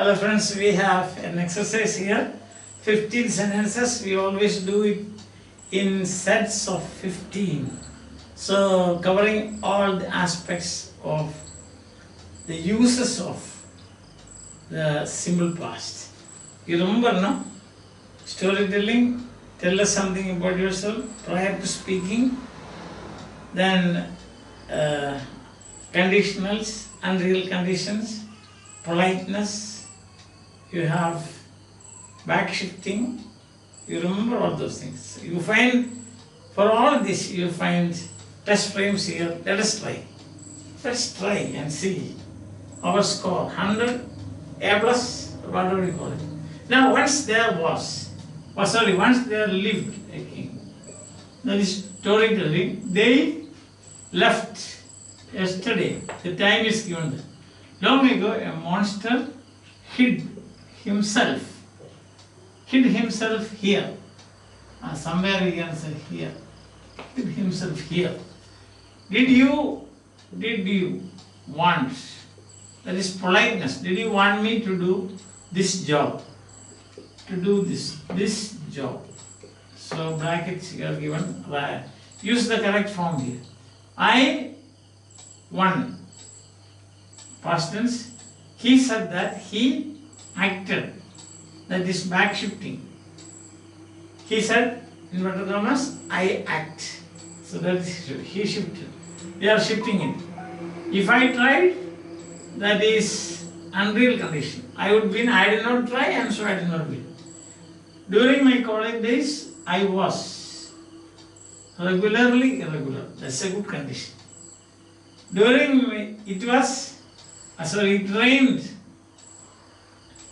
Hello friends, we have an exercise here. 15 sentences. We always do it in sets of 15. So covering all the aspects of the uses of the simple past. You remember, no? Storytelling, tell us something about yourself prior to speaking. Then conditionals, unreal conditions, politeness, you have back shifting, you remember all those things. You find, for all this, you find test frames here. Let us try. Let's try and see our score. 100, A plus, whatever you call it. Now, once there once there lived a king. That is storytelling. They left yesterday. The time is given there. Long ago, a monster hid himself here. Somewhere we can say here. Hid himself here. Did you want, that is politeness, did you want me to do this job? To do this job. So brackets here given. Use the correct form here. I won. Past tense. He said that he acted. That is back shifting. He said, in inverted commas, I act. So that is he shifted. We are shifting it. If I tried, that is unreal condition. I did not try, and so I did not win. During my college days, I was regularly irregular. That's a good condition.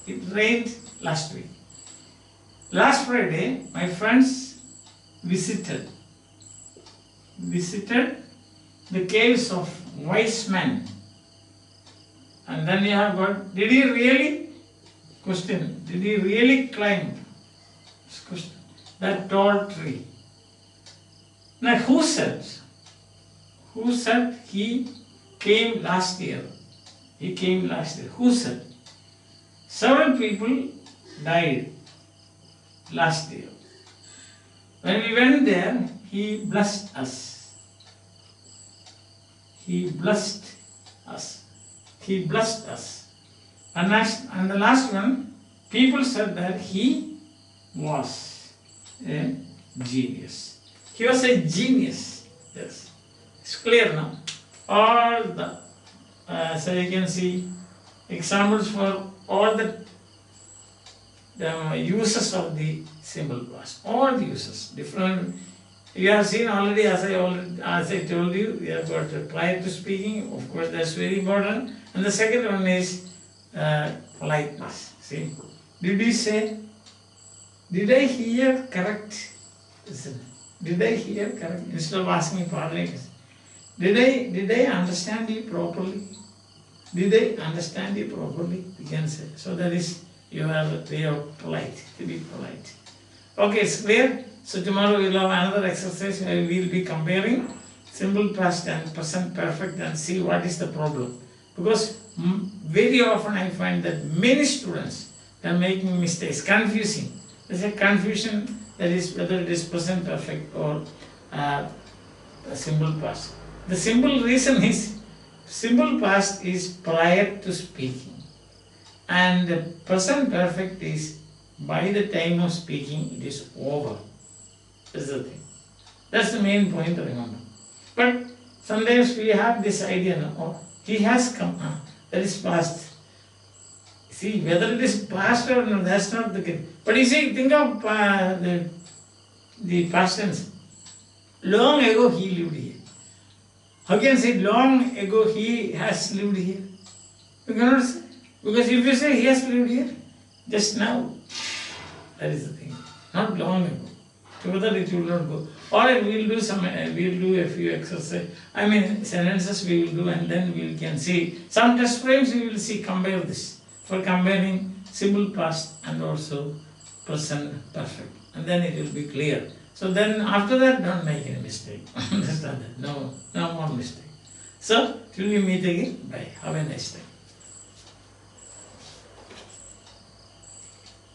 It rained last week. Last Friday, my friends visited the caves of wise men. And then you have got, did he really climb that tall tree? Now who said he came last year? Who said? Several people died last year. When we went there, he blessed us. And the last one, people said that he was a genius. He was a genius. Yes. It's clear now. All the, so you can see examples for all the uses of the simple past. All the uses, different. You have seen already, as I told you, we have got prior to speaking. Of course, that's very important. And the second one is politeness. See, did he say? Did I hear correct? Listen. Did I hear correct? Instead of asking pardon, did I understand you properly? Did I understand you properly? You can say. So that is your way of polite, to be polite. Okay, it's clear. So tomorrow we will have another exercise where we will be comparing simple past and present perfect and see what is the problem. Because very often I find that many students are making mistakes, confusing. There's a confusion, that is whether it is present perfect or a simple past. The simple reason is, simple past is prior to speaking, and the present perfect is by the time of speaking it is over. That's the thing. That's the main point to remember. But sometimes we have this idea, no? Oh, he has come, that is past. See, whether it is past or not, that's not the case. But you see, think of the past tense. Long ago he lived here. How can you say long ago he has lived here? You cannot say. Because if you say he has lived here, just now, that is the thing. Not long ago. Together it will not go. Or we will do a few exercises. Sentences we will do, and then we can see. Some test frames we will see, compare this. For comparing simple past and also present perfect. And then it will be clear. So then after that, don't make any mistake. Understand that? No more mistake. So, till we meet again, bye. Have a nice day.